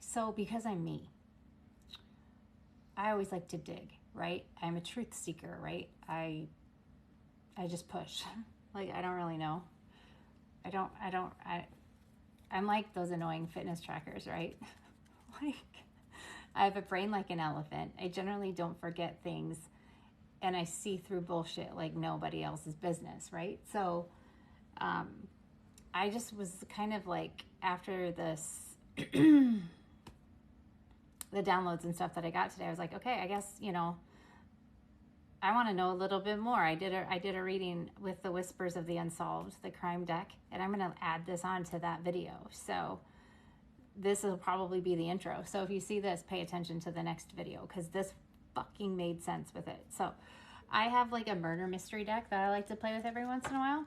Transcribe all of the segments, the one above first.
So because I'm me, I always like to dig, right? I'm a truth seeker, right? I just push. Like, I don't really know. I'm like those annoying fitness trackers, right? Like, I have a brain like an elephant. I generally don't forget things, and I see through bullshit like nobody else's business, right? So I just was kind of like, after this, the downloads and stuff that I got today, I was like, okay, I guess, I want to know a little bit more. I did a reading with the Whispers of the Unsolved, the crime deck, and I'm going to add this on to that video. So this will probably be the intro. So if you see this, pay attention to the next video, because this fucking made sense with it. So I have like a murder mystery deck that I like to play with every once in a while.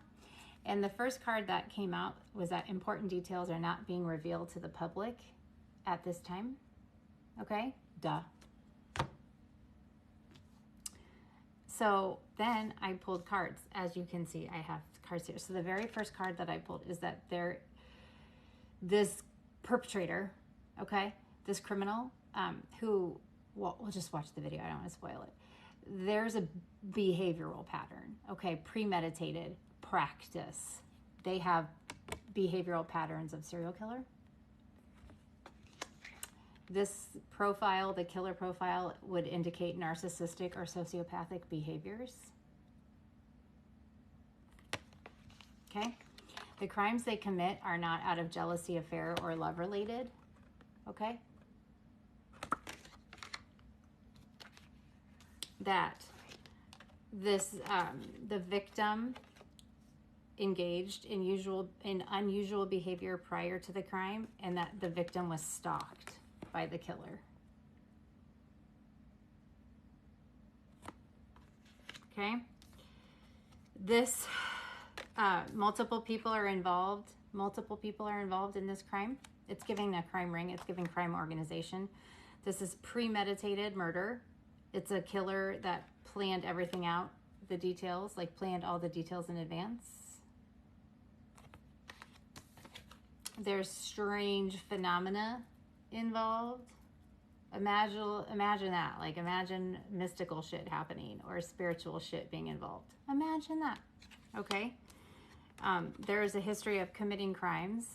And the first card that came out was that important details are not being revealed to the public at this time. Okay? Duh. So then I pulled cards. As you can see, I have cards here. So the very first card that I pulled is that this perpetrator, okay, this criminal, who, well, we'll just watch the video. I don't want to spoil it. There's a behavioral pattern, okay, premeditated practice. They have behavioral patterns of serial killer. This profile, the killer profile, would indicate narcissistic or sociopathic behaviors. Okay? The crimes they commit are not out of jealousy, affair, or love related. Okay? That this, the victim engaged in unusual behavior prior to the crime, and that the victim was stalked by the killer. Okay? This, multiple people are involved. Multiple people are involved in this crime. It's giving a crime ring. It's giving crime organization. This is premeditated murder. It's a killer that planned everything out, the details, like planned all the details in advance. There's strange phenomena involved. Imagine that. Like, imagine mystical shit happening or spiritual shit being involved. Imagine that. Okay? There is a history of committing crimes.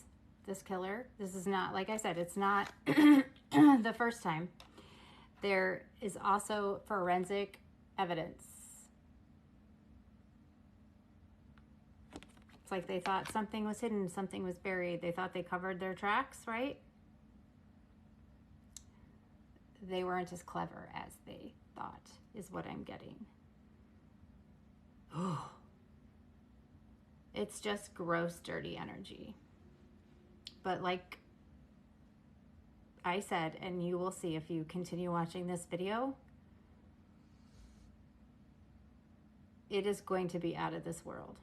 This killer, this is not, like I said, it's not the first time. There is also forensic evidence. It's like they thought something was hidden, something was buried. They thought they covered their tracks, right? They weren't as clever as they thought, is what I'm getting. It's just gross, dirty energy. But like I said, and you will see if you continue watching this video, it is going to be out of this world.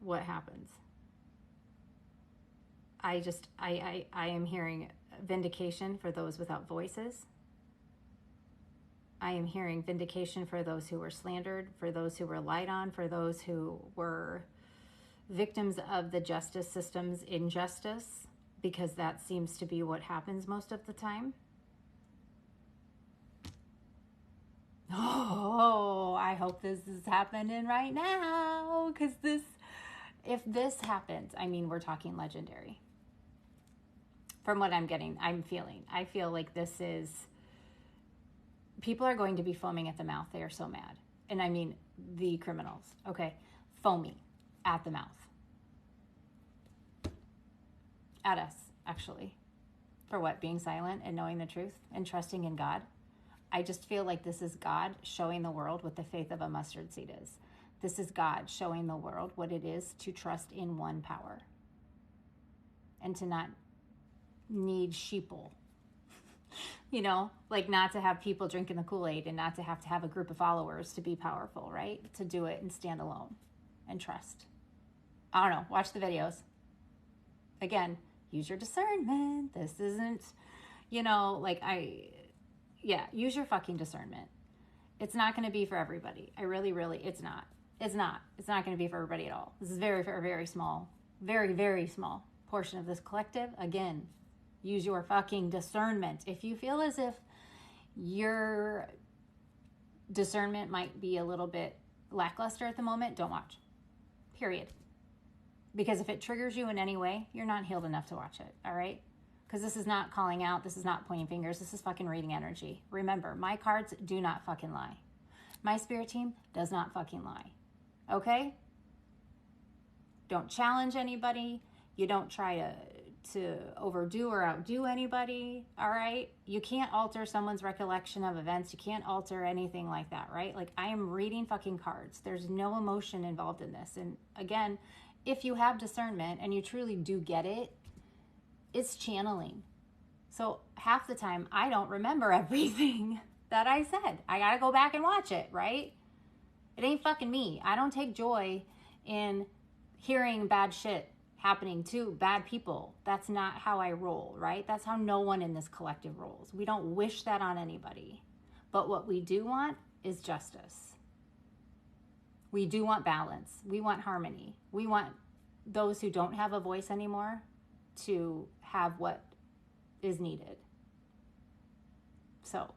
What happens? I am hearing vindication for those without voices. I am hearing vindication for those who were slandered, for those who were lied on, for those who were victims of the justice system's injustice, because that seems to be what happens most of the time. Oh, I hope this is happening right now, because if this happens, I mean, we're talking legendary. From what I'm getting, I feel like this is, people are going to be foaming at the mouth. They are so mad. And I mean, the criminals, okay? Foaming at the mouth. At us, actually. For what? Being silent and knowing the truth and trusting in God. I just feel like this is God showing the world what the faith of a mustard seed is. This is God showing the world what it is to trust in one power. And to not need sheeple. You know, like not to have people drinking the Kool-Aid and not to have a group of followers to be powerful, right? To do it and stand alone and trust. I don't know. Watch the videos. Again, use your discernment. This isn't, use your fucking discernment. It's not going to be for everybody. It's not. It's not going to be for everybody at all. This is very, very, very small, very, very small portion of this collective. Again, Use your fucking discernment. If you feel as if your discernment might be a little bit lackluster at the moment, don't watch. Period. Because if it triggers you in any way, you're not healed enough to watch it, all right? Because this is not calling out. This is not pointing fingers. This is fucking reading energy. Remember, my cards do not fucking lie. My spirit team does not fucking lie, okay? Don't challenge anybody. You don't try to overdo or outdo anybody, all right? You can't alter someone's recollection of events. You can't alter anything like that, right? Like, I am reading fucking cards. There's no emotion involved in this. And again, if you have discernment and you truly do get it, it's channeling. So half the time, I don't remember everything that I said. I gotta go back and watch it, right? It ain't fucking me. I don't take joy in hearing bad shit happening to bad people. That's not how I roll, right? That's how no one in this collective rolls. We don't wish that on anybody. But what we do want is justice. We do want balance. We want harmony. We want those who don't have a voice anymore to have what is needed. So,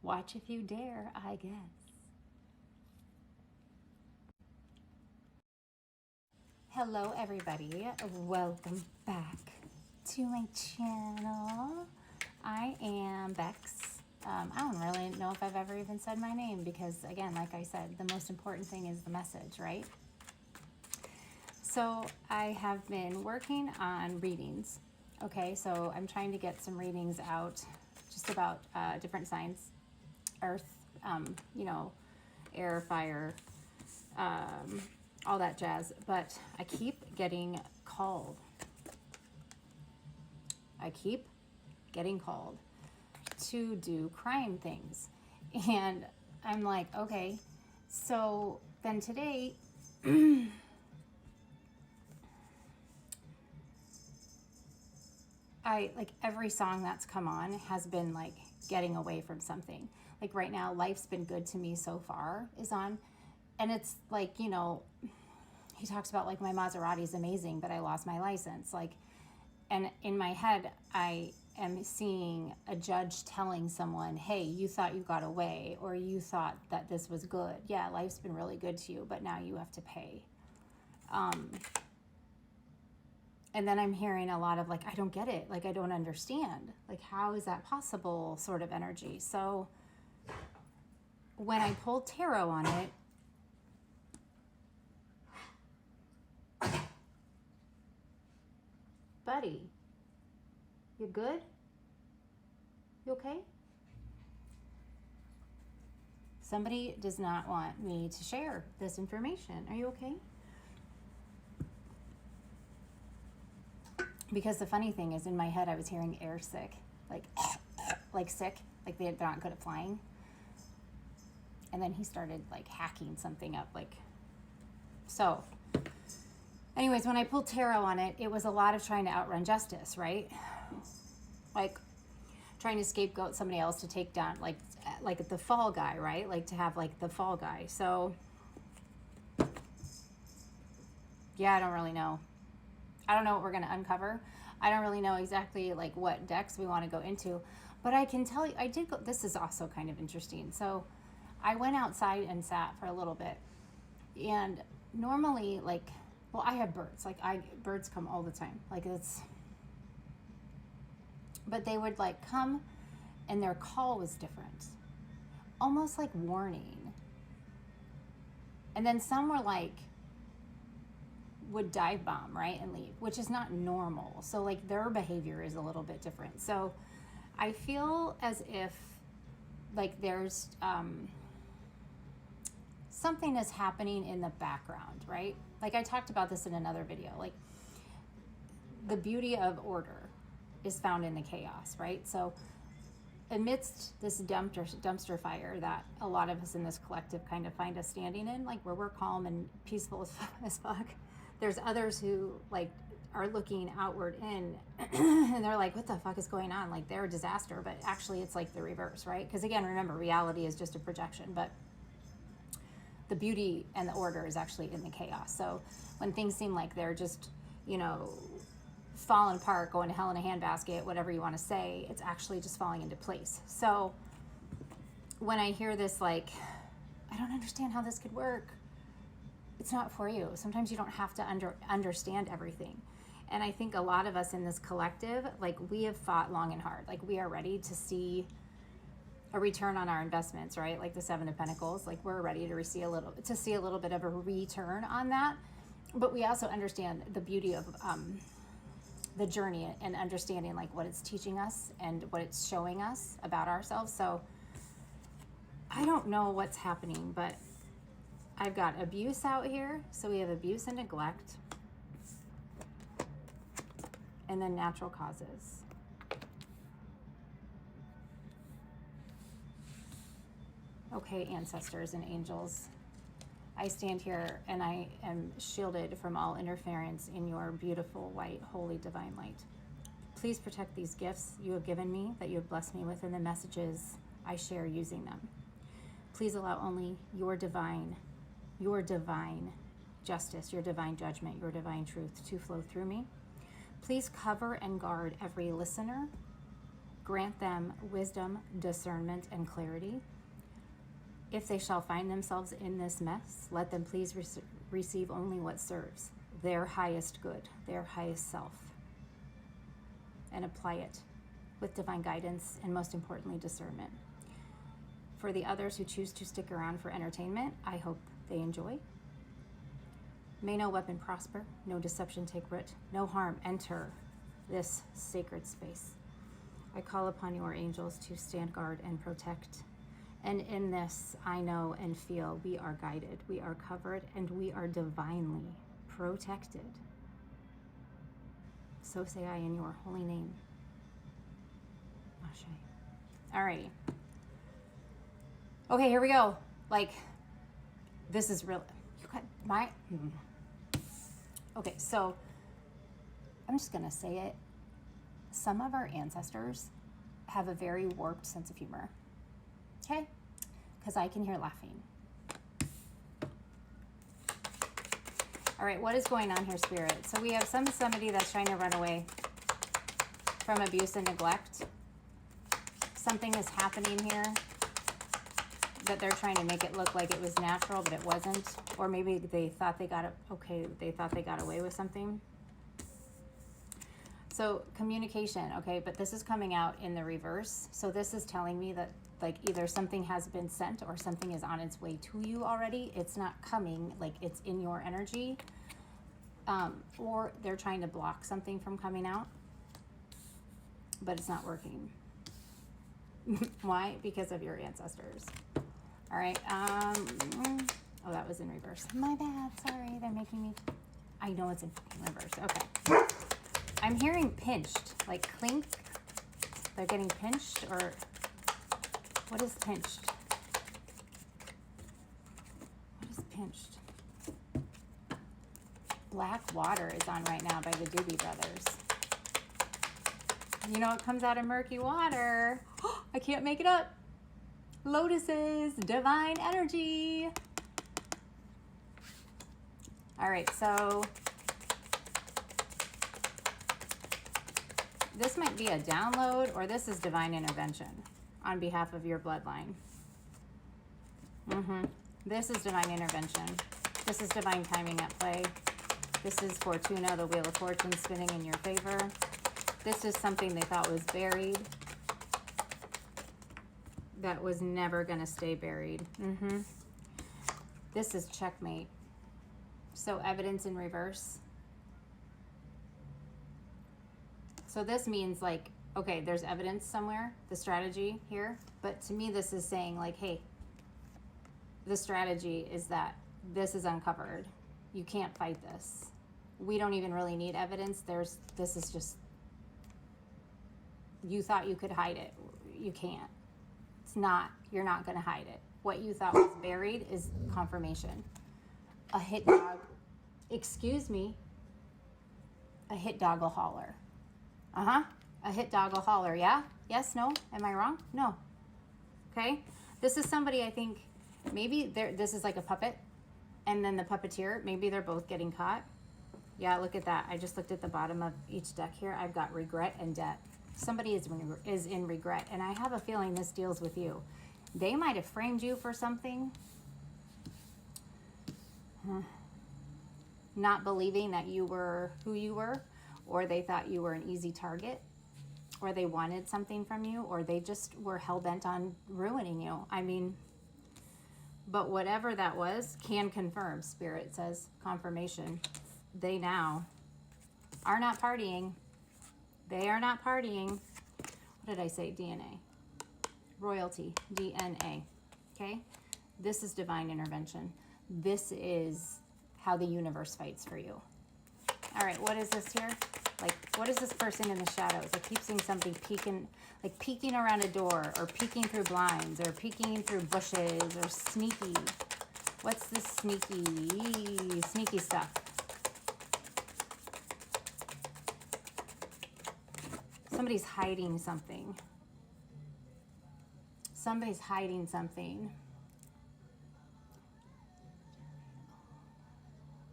watch if you dare, I guess. Hello, everybody. Welcome back to my channel. I am Bex. I don't really know if I've ever even said my name because, again, like I said, the most important thing is the message, right? So I have been working on readings. Okay, so I'm trying to get some readings out just about different signs. Earth, air, fire, all that jazz. But I keep getting called. To do crime things. And I'm like, okay. So then today, every song that's come on has been like getting away from something. Like right now, Life's Been Good to Me So Far is on. And it's like, he talks about like my Maserati's amazing, but I lost my license. Like, and in my head, I am seeing a judge telling someone, hey, you thought you got away, or you thought that this was good. Yeah, life's been really good to you, but now you have to pay. And then I'm hearing a lot of like, I don't get it. Like, I don't understand. Like, how is that possible sort of energy? So when I pulled tarot on it, buddy, you good? You okay? Somebody does not want me to share this information. Are you okay? Because the funny thing is, in my head, I was hearing air sick, like sick, like they're not good at flying. And then he started like hacking something up, like, so. Anyways, when I pulled tarot on it, it was a lot of trying to outrun justice, right? Like trying to scapegoat somebody else to take down, like the fall guy, right? Like to have like the fall guy. So, yeah, I don't really know. I don't know what we're going to uncover. I don't really know exactly like what decks we want to go into, but I can tell you, I did go, this is also kind of interesting. So I went outside and sat for a little bit, and normally like, well, I have birds, birds come all the time. Like it's, but they would like come and their call was different, almost like warning. And then some were like, would dive bomb, right, and leave, which is not normal. So like their behavior is a little bit different. So I feel as if like there's something is happening in the background, right? Like I talked about this in another video, like the beauty of order is found in the chaos, right? So amidst this dumpster fire that a lot of us in this collective kind of find us standing in, like where we're calm and peaceful as fuck, there's others who like are looking outward in and they're like, what the fuck is going on? Like they're a disaster, but actually it's like the reverse, right? Because again, remember, reality is just a projection, but the beauty and the order is actually in the chaos. So when things seem like they're just, falling apart, going to hell in a handbasket, whatever you want to say. It's actually just falling into place. So when I hear this, like, I don't understand how this could work, it's not for you. Sometimes you don't have to understand everything. And I think a lot of us in this collective, like, we have fought long and hard. Like, we are ready to see a return on our investments, right? Like the Seven of Pentacles, like, we're ready to see a little bit of a return on that. But we also understand the beauty of the journey and understanding, like, what it's teaching us and what it's showing us about ourselves. So I don't know what's happening, but I've got abuse out here. So we have abuse and neglect, and then natural causes. Okay, ancestors and angels, I stand here and I am shielded from all interference in your beautiful, white, holy, divine light. Please protect these gifts you have given me, that you have blessed me with, and the messages I share using them. Please allow only your divine justice, your divine judgment, your divine truth to flow through me. Please cover and guard every listener. Grant them wisdom, discernment, and clarity. If they shall find themselves in this mess, let them please receive only what serves their highest good, their highest self, and apply it with divine guidance and, most importantly, discernment. For the others who choose to stick around for entertainment, I hope they enjoy. May no weapon prosper, no deception take root, no harm enter this sacred space. I call upon your angels to stand guard and protect. And in this, I know and feel we are guided, we are covered, and we are divinely protected. So say I in your holy name. Ashe. Alrighty. Okay, here we go. Like, this is real. You got my... Okay, so I'm just going to say it. Some of our ancestors have a very warped sense of humor. Okay? Because I can hear laughing. All right, what is going on here, Spirit? So we have somebody that's trying to run away from abuse and neglect. Something is happening here that they're trying to make it look like it was natural, but it wasn't. Or maybe they thought they got away with something. So communication, okay, but this is coming out in the reverse. So this is telling me that, like, either something has been sent or something is on its way to you already. It's not coming, like, it's in your energy. Or they're trying to block something from coming out, but it's not working. Why? Because of your ancestors. All right. Oh, that was in reverse. My bad. Sorry. They're making me... I know it's in reverse. Okay. I'm hearing pinched, like clink. They're getting pinched, or... What is pinched? What is pinched? Black Water is on right now by the Doobie Brothers. You know what comes out of murky water? I can't make it up. Lotuses, divine energy. All right, so this might be a download, or this is divine intervention on behalf of your bloodline. This is divine intervention. This is divine timing at play. This is Fortuna, the Wheel of Fortune spinning in your favor. This is something they thought was buried that was never going to stay buried. This is checkmate. So evidence in reverse. So this means, like, okay, there's evidence somewhere, the strategy here. But to me, this is saying, like, hey, the strategy is that this is uncovered. You can't fight this. We don't even really need evidence. This is just, you thought you could hide it. You can't. It's not, you're not going to hide it. What you thought was buried is confirmation. A hit dog, excuse me, a hit dog will holler. A hit dog will holler, yeah? Yes, no? Am I wrong? No. Okay? This is somebody, I think, maybe this is like a puppet, and then the puppeteer, maybe they're both getting caught. Yeah, look at that. I just looked at the bottom of each deck here. I've got regret and debt. Somebody is in regret, and I have a feeling this deals with you. They might have framed you for something, not believing that you were who you were, or they thought you were an easy target, or they wanted something from you, or they just were hell-bent on ruining you. I mean, but whatever that was can confirm. Spirit says confirmation. They now are not partying. They are not partying. What did I say? DNA. Royalty. DNA. Okay? This is divine intervention. This is how the universe fights for you. All right, what is this here? Like, what is this person in the shadows? I keep seeing somebody peeking, like peeking around a door, or peeking through blinds, or peeking through bushes, or sneaky. What's this sneaky stuff? Somebody's hiding something. Somebody's hiding something.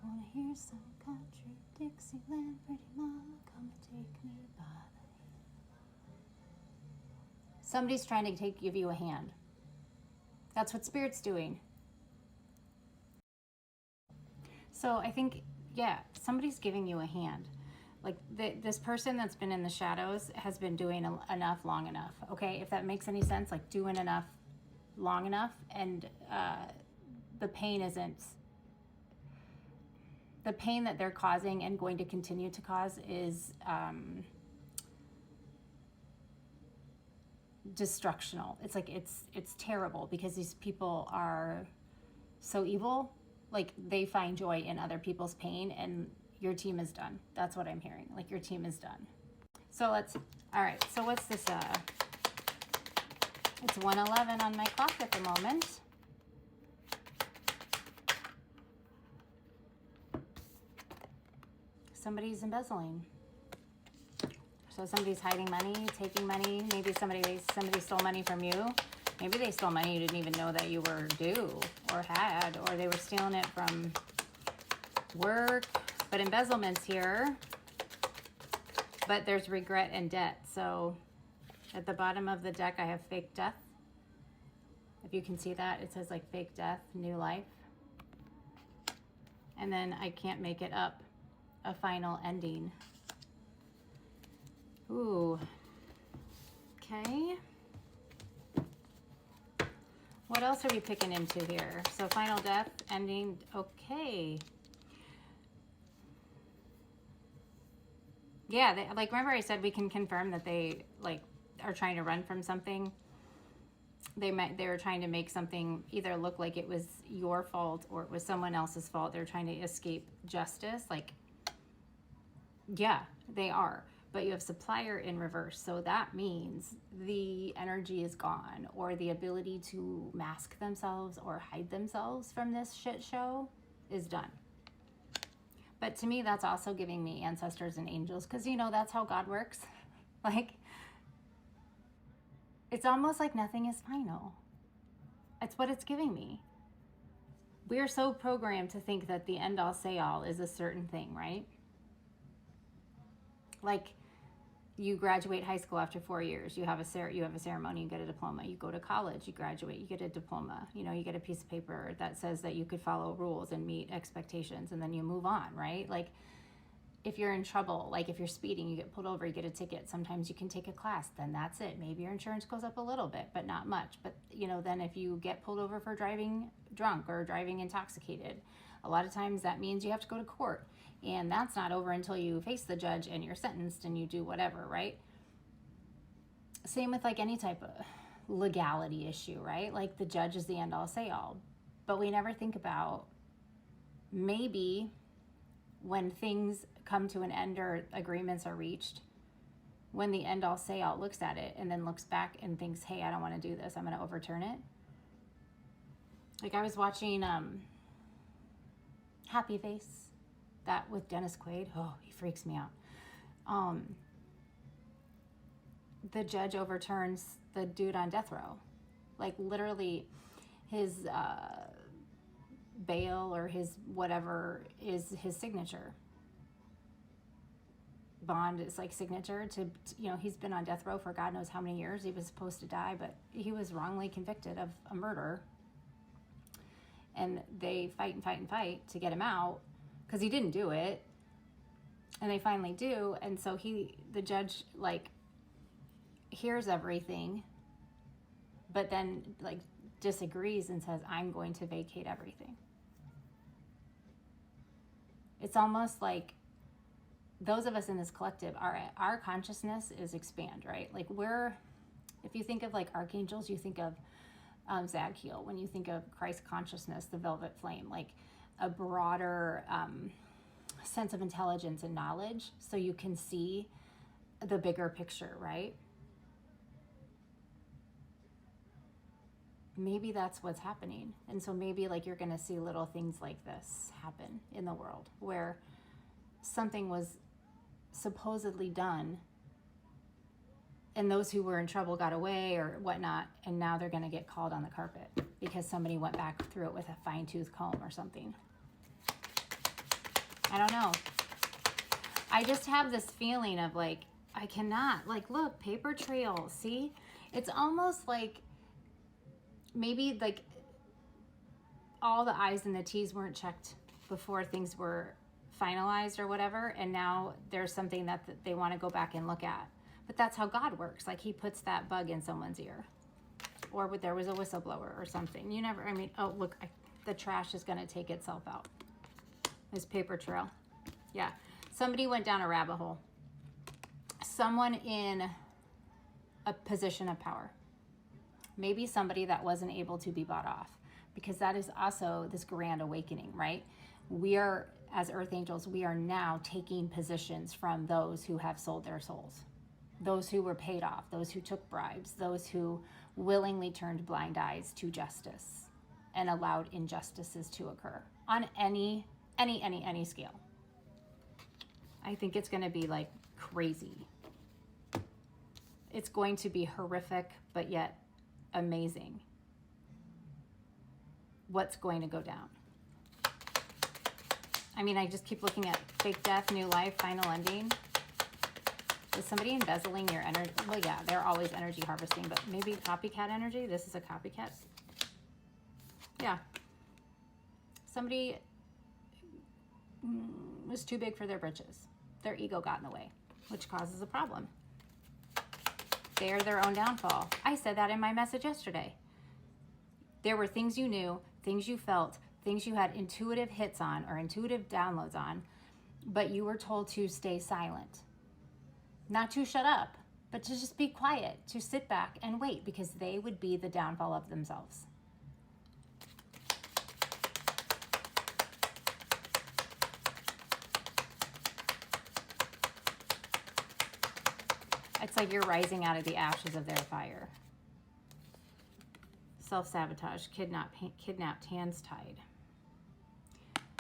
Wanna hear some country, Dixieland, pretty mama, come and take me by the hand. Somebody's trying to give you a hand. That's what Spirit's doing. So I think, yeah, somebody's giving you a hand. Like this person that's been in the shadows has been doing enough long enough. Okay, if that makes any sense, like doing enough long enough, and the pain that they're causing and going to continue to cause is destructional. It's like it's terrible because these people are so evil. Like they find joy in other people's pain, and your team is done. That's what I'm hearing. Like your team is done. So all right, so what's this? It's 1:11 on my clock at the moment. Somebody's embezzling. So somebody's hiding money, taking money. Maybe somebody stole money from you. Maybe they stole money you didn't even know that you were due or had, or they were stealing it from work. But embezzlement's here. But there's regret and debt. So at the bottom of the deck, I have fake death. If you can see that, it says like fake death, new life. And then I can't make it up, a final ending. Ooh. Okay. What else are we picking into here? So final death, ending, okay. Yeah, like remember I said we can confirm that they like are trying to run from something. They were trying to make something either look like it was your fault or it was someone else's fault. They're trying to escape justice. Like, yeah, they are. But you have supplier in reverse. So that means the energy is gone, or the ability to mask themselves or hide themselves from this shit show is done. But to me, that's also giving me ancestors and angels, because, you know, that's how God works. Like, it's almost like nothing is final. It's what it's giving me. We are so programmed to think that the end all say all is a certain thing, right? Like, you graduate high school after 4 years. You have a ceremony, you get a diploma. You go to college, you graduate, you get a diploma. You know, you get a piece of paper that says that you could follow rules and meet expectations, and then you move on, right? Like, if you're in trouble, like if you're speeding, you get pulled over, you get a ticket. Sometimes you can take a class, then that's it. Maybe your insurance goes up a little bit, but not much. But, you know, then if you get pulled over for driving drunk or driving intoxicated, a lot of times that means you have to go to court. And that's not over until you face the judge and you're sentenced and you do whatever, right? Same with like any type of legality issue, right? Like the judge is the end all say all. But we never think about maybe when things come to an end or agreements are reached, when the end all say all looks at it and then looks back and thinks, hey, I don't want to do this, I'm going to overturn it. Like I was watching Happy Face, that with Dennis Quaid. Oh, he freaks me out. The judge overturns the dude on death row. Like literally his bail or his whatever is his signature. bond is like signature to, he's been on death row for God knows how many years. He was supposed to die, but he was wrongly convicted of a murder. And they fight and fight and fight to get him out because he didn't do it. And they finally do. And so the judge, like, hears everything, but then, like, disagrees and says, I'm going to vacate everything. It's almost like those of us in this collective, our consciousness is expand, right? Like, if you think of like archangels, you think of Zadkiel. When you think of Christ consciousness, the velvet flame, like a broader sense of intelligence and knowledge, so you can see the bigger picture, right? Maybe that's what's happening. And so maybe like you're going to see little things like this happen in the world where something was supposedly done and those who were in trouble got away or whatnot, and now they're going to get called on the carpet because somebody went back through it with a fine-tooth comb or something. I don't know. I just have this feeling of like, I cannot, like, look, paper trail, see? It's almost like maybe like all the I's and the T's weren't checked before things were finalized or whatever, and now there's something that they want to go back and look at. But that's how God works. Like, he puts that bug in someone's ear, or there was a whistleblower or something. Oh, look, the trash is going to take itself out. This paper trail. Yeah. Somebody went down a rabbit hole. Someone in a position of power. Maybe somebody that wasn't able to be bought off, because that is also this grand awakening, right? We are, as earth angels, we are now taking positions from those who have sold their souls, those who were paid off, those who took bribes, those who willingly turned blind eyes to justice and allowed injustices to occur on any scale. I think it's going to be like crazy. It's going to be horrific, but yet amazing. What's going to go down? I mean, I just keep looking at fake death, new life, final ending. Is somebody embezzling your energy? Well, yeah, they're always energy harvesting, but maybe copycat energy. This is a copycat. Yeah. Somebody was too big for their britches. Their ego got in the way, which causes a problem. They are their own downfall. I said that in my message yesterday. There were things you knew, things you felt, things you had intuitive hits on or intuitive downloads on, but you were told to stay silent. Not to shut up, but to just be quiet, to sit back and wait, because they would be the downfall of themselves. It's like you're rising out of the ashes of their fire. Self-sabotage, kidnapped, hands tied.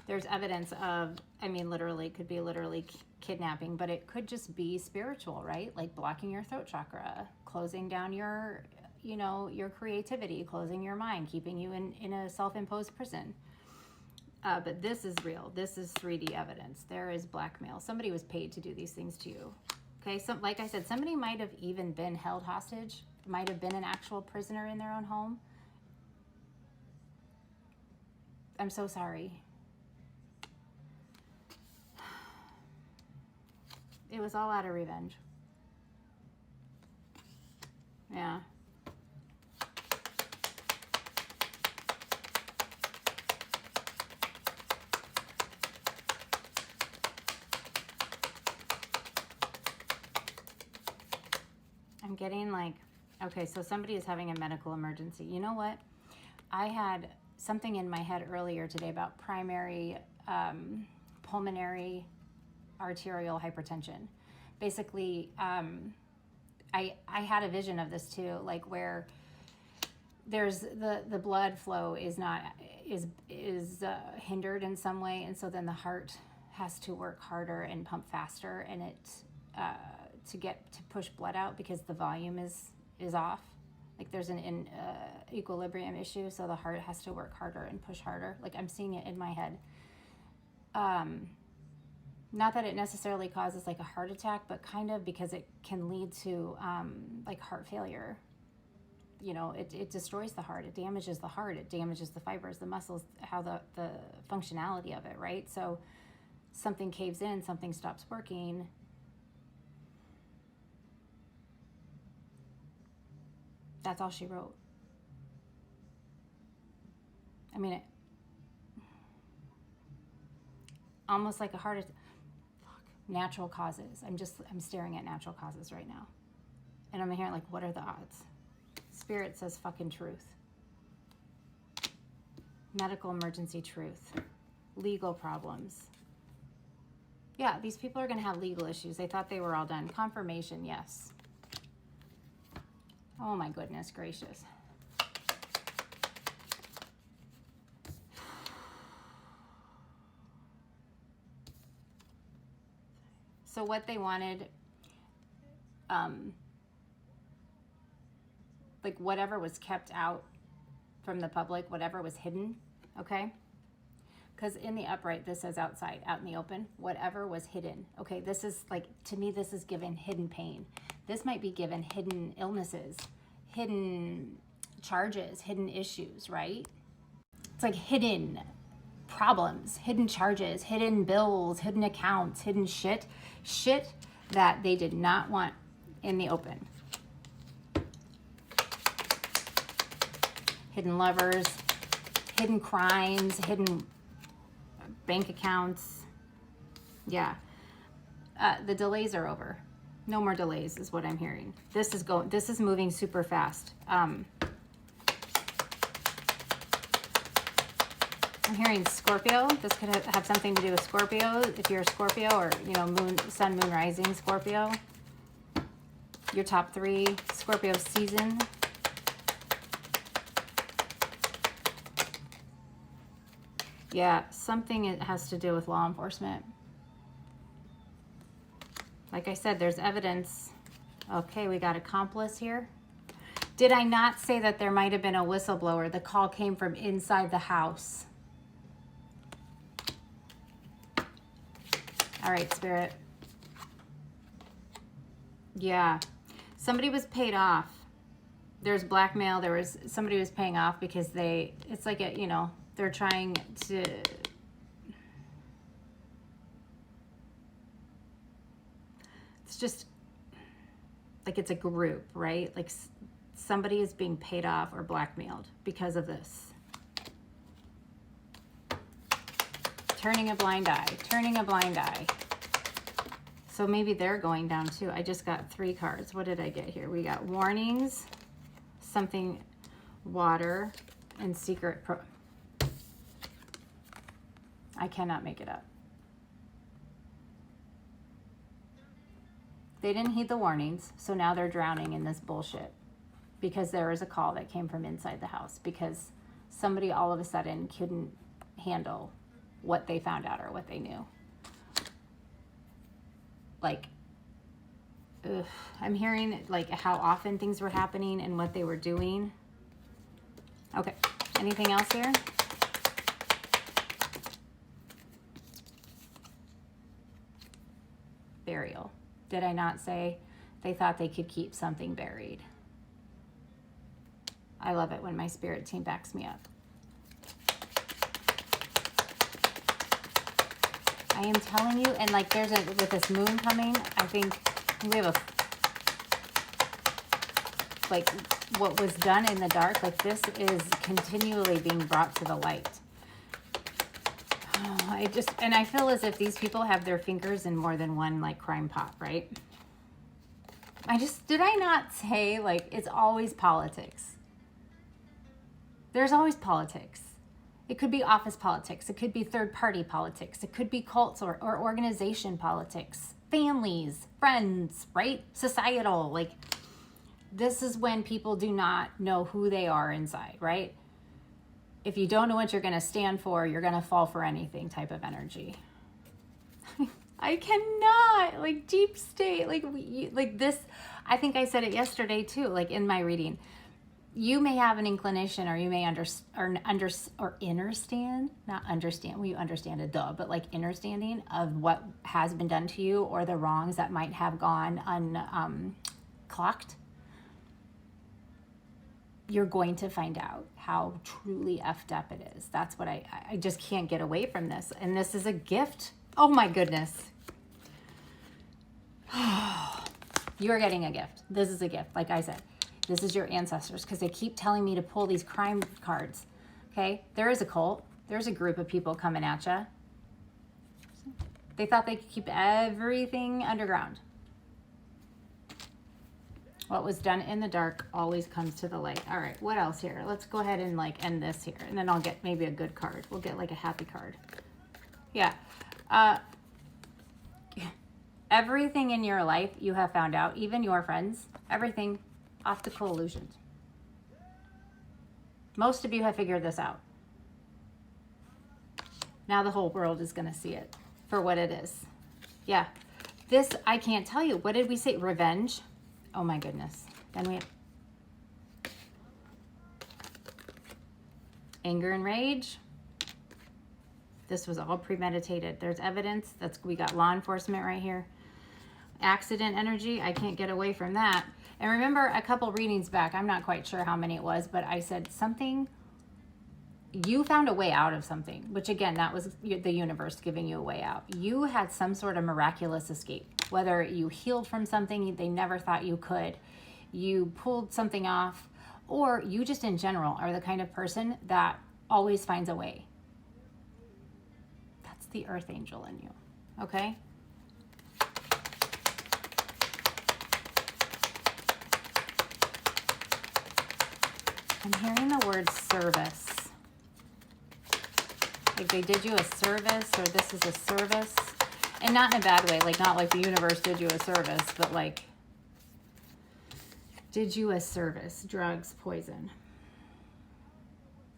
There's evidence of, literally, could be literally kidnapping, but it could just be spiritual, right? Like blocking your throat chakra, closing down your creativity, closing your mind, keeping you in a self-imposed prison. But this is real. This is 3D evidence. There is blackmail. Somebody was paid to do these things to you. Okay, so like I said, somebody might have even been held hostage, might have been an actual prisoner in their own home. I'm so sorry. It was all out of revenge. Yeah. I'm getting like, okay, so somebody is having a medical emergency. You know what? I had something in my head earlier today about primary pulmonary arterial hypertension. Basically, I had a vision of this too, like where there's the blood flow is hindered in some way, and so then the heart has to work harder and pump faster, and it to push blood out because the volume is off. Like there's an equilibrium issue, so the heart has to work harder and push harder. Like I'm seeing it in my head. Not that it necessarily causes like a heart attack, but kind of, because it can lead to like heart failure. You know, it destroys the heart. It damages the heart. It damages the fibers, the muscles, how the functionality of it, right? So something caves in, something stops working. That's all she wrote. I mean, almost like a heart attack. Natural causes. I'm staring at natural causes right now. And I'm hearing like, what are the odds? Spirit says fucking truth. Medical emergency truth. Legal problems. Yeah, these people are going to have legal issues. They thought they were all done. Confirmation, yes. Oh my goodness gracious. So what they wanted, like whatever was kept out from the public, whatever was hidden, okay? Because in the upright, this says outside, out in the open, whatever was hidden. Okay, this is like, to me, this is given hidden pain. This might be given hidden illnesses, hidden charges, hidden issues, right? It's like hidden problems, hidden charges, hidden bills, hidden accounts, hidden shit that they did not want in the open. Hidden lovers, hidden crimes, hidden bank accounts. Yeah. The delays are over. No more delays is what I'm hearing. This is moving super fast. I'm hearing Scorpio. This could have something to do with Scorpio. If you're a Scorpio, or, you know, sun, moon, rising Scorpio. Your top 3 Scorpio season. Yeah, something it has to do with law enforcement. Like I said, there's evidence. Okay, we got accomplice here. Did I not say that there might have been a whistleblower? The call came from inside the house. All right, Spirit. Yeah. Somebody was paid off. There's blackmail. Somebody was paying off because it's like a, you know, they're trying to, it's just like it's a group, right? Like somebody is being paid off or blackmailed because of this. Turning a blind eye, turning a blind eye. So maybe they're going down too. I just got 3 cards. What did I get here? We got warnings, something, water, and secret. I cannot make it up. They didn't heed the warnings, so now they're drowning in this bullshit because there was a call that came from inside the house because somebody all of a sudden couldn't handle what they found out or what they knew. Like, ugh, I'm hearing like how often things were happening and what they were doing. Okay, anything else here? Burial. Did I not say they thought they could keep something buried? I love it when my spirit team backs me up. I am telling you, and like with this moon coming, I think we have like what was done in the dark, like this is continually being brought to the light. And I feel as if these people have their fingers in more than one like crime pot, right? Did I not say like it's always politics? There's always politics. It could be office politics. It could be third party politics. It could be cults or organization politics, families, friends, right? Societal, like this is when people do not know who they are inside, right? If you don't know what you're going to stand for, you're going to fall for anything type of energy. I cannot, like deep state, like this, I think I said it yesterday too, like in my reading. you may have an inclination, or you may understand, not understand, well, you understand it, duh, but like understanding of what has been done to you, or the wrongs that might have gone unclocked. You're going to find out how truly effed up it is. That's what I just can't get away from this. And this is a gift. Oh my goodness. You are getting a gift. This is a gift. Like I said, this is your ancestors, because they keep telling me to pull these crime cards. Okay? There is a cult. There's a group of people coming at you. They thought they could keep everything underground. What was done in the dark always comes to the light. All right, what else here? Let's go ahead and like end this here, and then I'll get maybe a good card. We'll get like a happy card. Yeah. Everything in your life you have found out, even your friends, everything, optical illusions. Most of you have figured this out. Now the whole world is going to see it for what it is. Yeah. This, I can't tell you. What did we say? Revenge. Oh my goodness. Then we have anger and rage. This was all premeditated. There's evidence. We got law enforcement right here. Accident energy. I can't get away from that. And remember a couple readings back, I'm not quite sure how many it was, but I said something, you found a way out of something, which again, that was the universe giving you a way out. You had some sort of miraculous escape, whether you healed from something they never thought you could, you pulled something off, or you just in general are the kind of person that always finds a way. That's the earth angel in you, okay? I'm hearing the word service. Like they did you a service, or this is a service. And not in a bad way, like not like the universe did you a service, but like did you a service. Drugs, poison.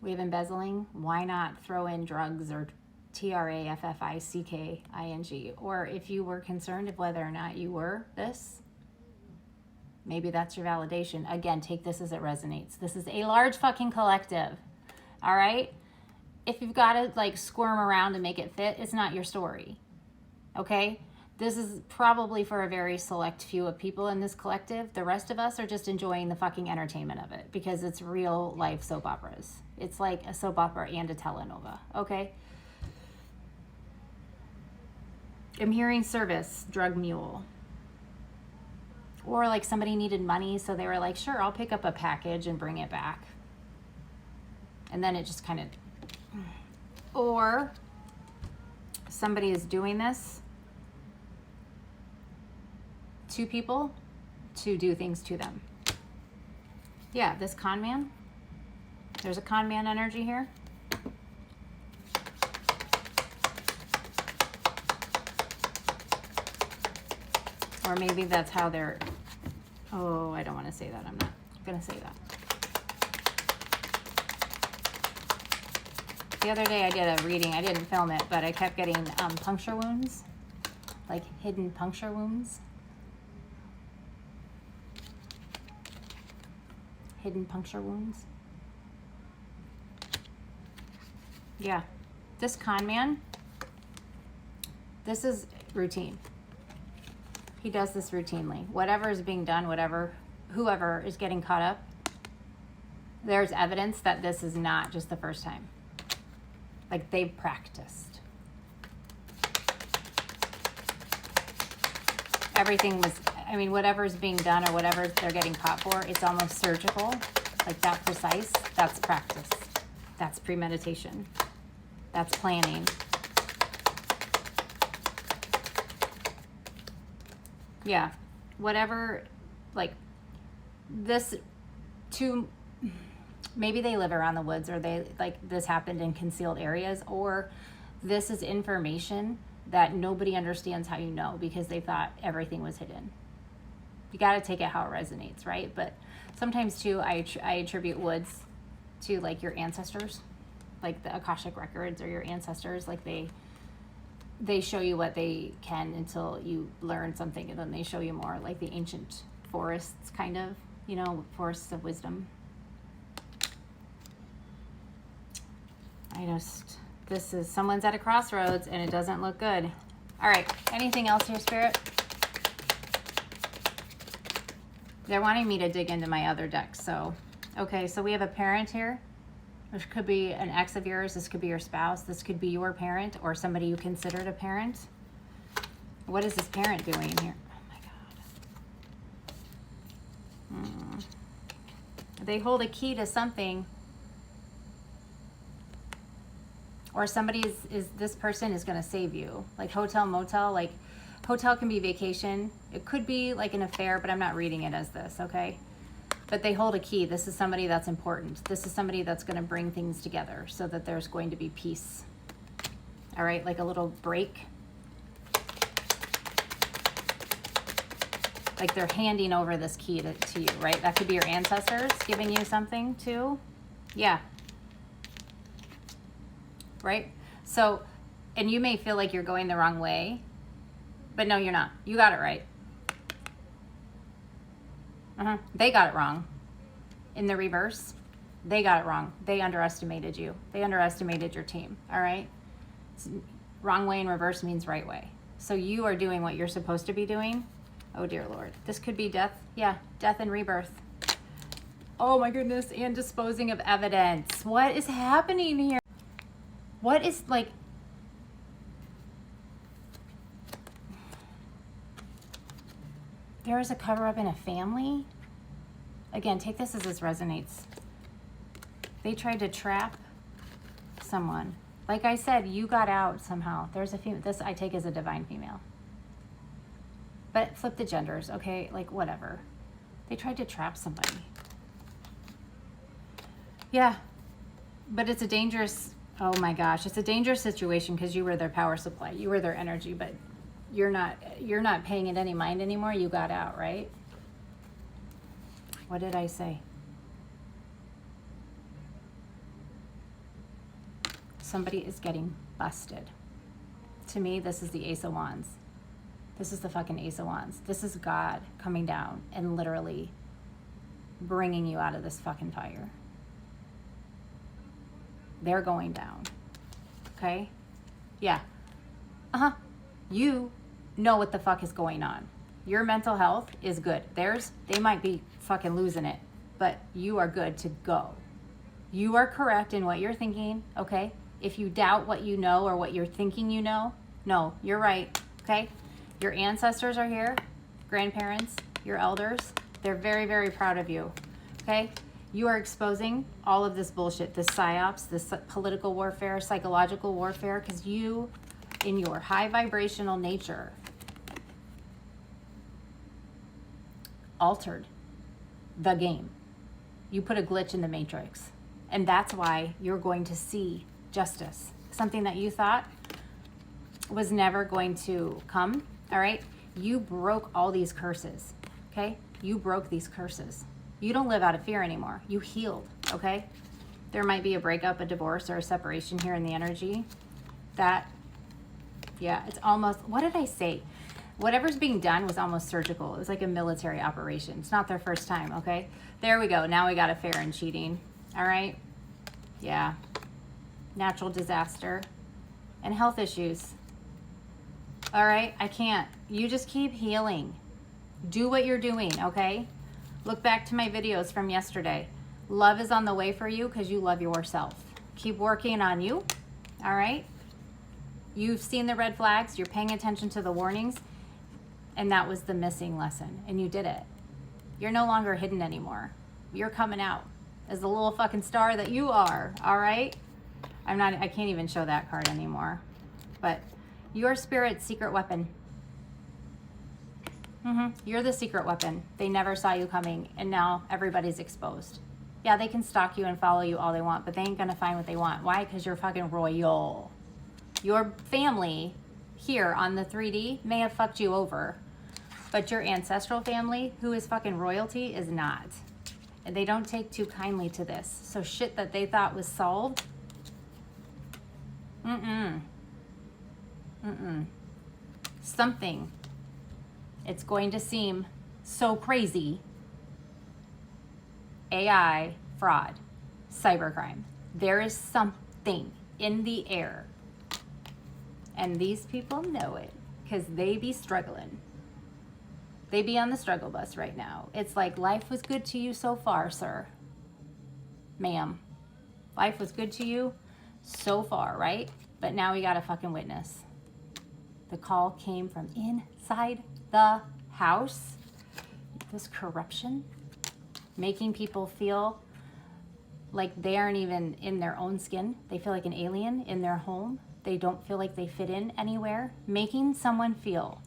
We have embezzling. Why not throw in drugs or trafficking? Or if you were concerned of whether or not you were this, maybe that's your validation. Again, take this as it resonates. This is a large fucking collective. All right? If you've got to like squirm around to make it fit, it's not your story. Okay? This is probably for a very select few of people in this collective. The rest of us are just enjoying the fucking entertainment of it because it's real life soap operas. It's like a soap opera and a telenova. Okay? I'm hearing service, drug mule. Or like somebody needed money, so they were like, sure, I'll pick up a package and bring it back. And then it just kind of... Or somebody is doing this to people to do things to them. Yeah, this con man. There's a con man energy here. Or maybe that's how they're... Oh, I don't want to say that. I'm not going to say that. The other day I did a reading. I didn't film it, but I kept getting puncture wounds. Like hidden puncture wounds. Hidden puncture wounds. Yeah. This con man, this is routine. He does this routinely. Whatever is being done, whoever is getting caught up, there's evidence that this is not just the first time. Like they've practiced. Everything was, I mean, whatever's being done or whatever they're getting caught for, it's almost surgical. Like that precise, that's practice. That's premeditation. That's planning. Yeah, whatever, like this, maybe they live around the woods, or they, like this happened in concealed areas, or this is information that nobody understands how you know because they thought everything was hidden. You got to take it how it resonates, right? But sometimes too, I attribute woods to like your ancestors, like the Akashic records or your ancestors, like they show you what they can until you learn something, and then they show you more, like the ancient forests, kind of, you know, forests of wisdom. this is, someone's at a crossroads and it doesn't look good. All right, anything else here, Spirit? They're wanting me to dig into my other deck, so. Okay, so we have a parent here. This could be an ex of yours. This could be your spouse. This could be your parent or somebody you considered a parent. What is this parent doing here? Oh my God. They hold a key to something. Or somebody this person is going to save you. Like hotel, motel, like hotel can be vacation. It could be like an affair, but I'm not reading it as this, okay? But they hold a key. This is somebody that's important. This is somebody that's going to bring things together so that there's going to be peace. All right, like a little break. Like they're handing over this key to you, right? That could be your ancestors giving you something too. Yeah. Right? So, and you may feel like you're going the wrong way, but no, you're not. You got it right. They got it wrong. In the reverse, they got it wrong. They underestimated you. They underestimated your team, all right? Wrong way in reverse means right way. So you are doing what you're supposed to be doing. Oh, dear Lord. This could be death. Yeah, death and rebirth. Oh, my goodness. And disposing of evidence. What is happening here? What is, like... There is a cover-up in a family? Again, take this as this resonates. They tried to trap someone. Like I said, you got out somehow. There's a female. This I take as a divine female. But flip the genders, okay? Like, whatever. They tried to trap somebody. Yeah. But it's a dangerous... Oh, my gosh. It's a dangerous situation because you were their power supply. You were their energy, but you're not paying it any mind anymore. You got out, right? What did I say? Somebody is getting busted. To me, this is the Ace of Wands. This is the fucking Ace of Wands. This is God coming down and literally bringing you out of this fucking fire. They're going down. Okay? Yeah. You know what the fuck is going on. Your mental health is good. Theirs, they might be fucking losing it, but you are good to go. You are correct in what you're thinking, okay? If you doubt what you know or what you're thinking you know, no, you're right, okay? Your ancestors are here, grandparents, your elders. They're very, very proud of you, okay? You are exposing all of this bullshit, this psyops, this political warfare, psychological warfare, because you, in your high vibrational nature, altered the game. You put a glitch in the matrix. And that's why you're going to see justice. Something that you thought was never going to come, all right? You broke all these curses, okay? You broke these curses. You don't live out of fear anymore. You healed, okay? There might be a breakup, a divorce, or a separation here in the energy. That, yeah, it's almost, what did I say? Whatever's being done was almost surgical. It was like a military operation. It's not their first time, okay? There we go. Now we got affair and cheating, all right? Yeah. Natural disaster and health issues. All right? I can't. You just keep healing. Do what you're doing, okay? Look back to my videos from yesterday. Love is on the way for you because you love yourself. Keep working on you, all right? You've seen the red flags. You're paying attention to the warnings. And that was the missing lesson. And you did it. You're no longer hidden anymore. You're coming out as the little fucking star that you are, all right? I can't even show that card anymore. But your spirit's secret weapon. You're the secret weapon. They never saw you coming, and now everybody's exposed. Yeah, they can stalk you and follow you all they want, but they ain't gonna find what they want. Why? Because you're fucking royal. Your family here on the 3D may have fucked you over, but your ancestral family, who is fucking royalty, is not. And they don't take too kindly to this. So shit that they thought was solved, something. It's going to seem so crazy. AI, fraud, cybercrime. There is something in the air. And these people know it because they be struggling. They be on the struggle bus right now. It's like life was good to you so far, sir. Ma'am. Life was good to you so far, right? But now we got a fucking witness. The call came from inside the house. This corruption, making people feel like they aren't even in their own skin. They feel like an alien in their home. They don't feel like they fit in anywhere. Making someone feel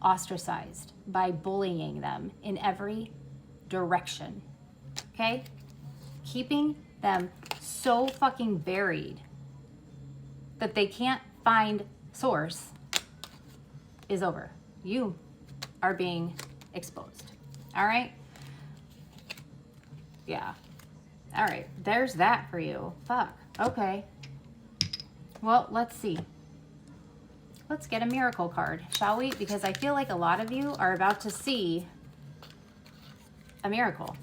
ostracized by bullying them in every direction. Okay? Keeping them so fucking buried that they can't find source is over. You are being exposed. All right? Yeah. All right. There's that for you. Fuck. Okay. Well, let's see. Let's get a miracle card, shall we? Because I feel like a lot of you are about to see a miracle.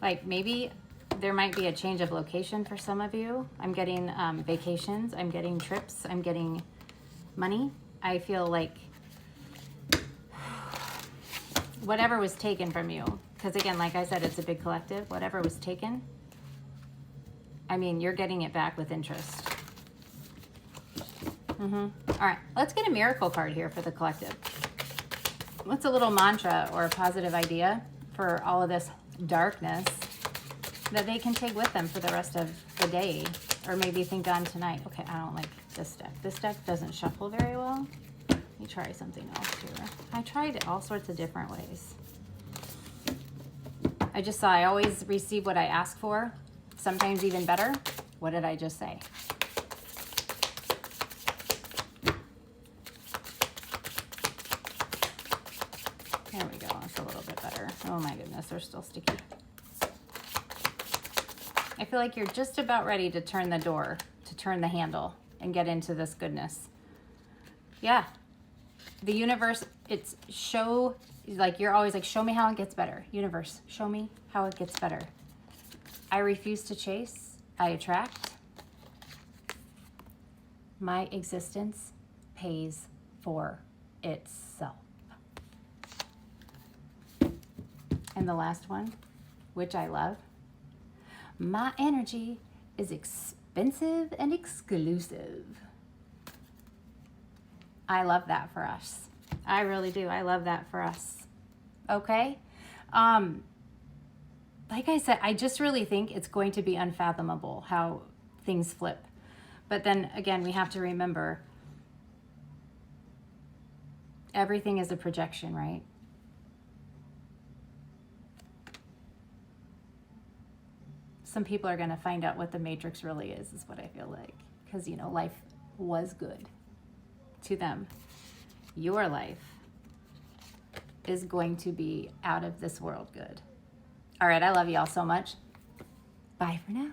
Like maybe there might be a change of location for some of you. I'm getting vacations. I'm getting trips. I'm getting money. I feel like whatever was taken from you, because again, like I said, it's a big collective. Whatever was taken, I mean, you're getting it back with interest. All right, let's get a miracle card here for the collective. What's a little mantra or a positive idea for all of this darkness that they can take with them for the rest of the day, or maybe think on tonight? Okay, I don't like this deck. This deck doesn't shuffle very well. Let me try something else here. I tried it all sorts of different ways. I just saw I always receive what I ask for, sometimes even better. What did I just say? There we go. That's a little bit better. Oh my goodness, they're still sticky. I feel like you're just about ready to turn the door, to turn the handle and get into this goodness. Yeah. The universe, it's like you're always like, show me how it gets better. Universe, show me how it gets better. I refuse to chase. I attract. My existence pays for itself. And the last one, which I love. My energy is expensive and exclusive. I love that for us. I really do. I love that for us. Okay? Like I said, I just really think it's going to be unfathomable how things flip. But then again, we have to remember everything is a projection, right? Some people are going to find out what the matrix really is what I feel like. Because, you know, life was good to them. Your life is going to be out of this world good. All right, I love you all so much. Bye for now.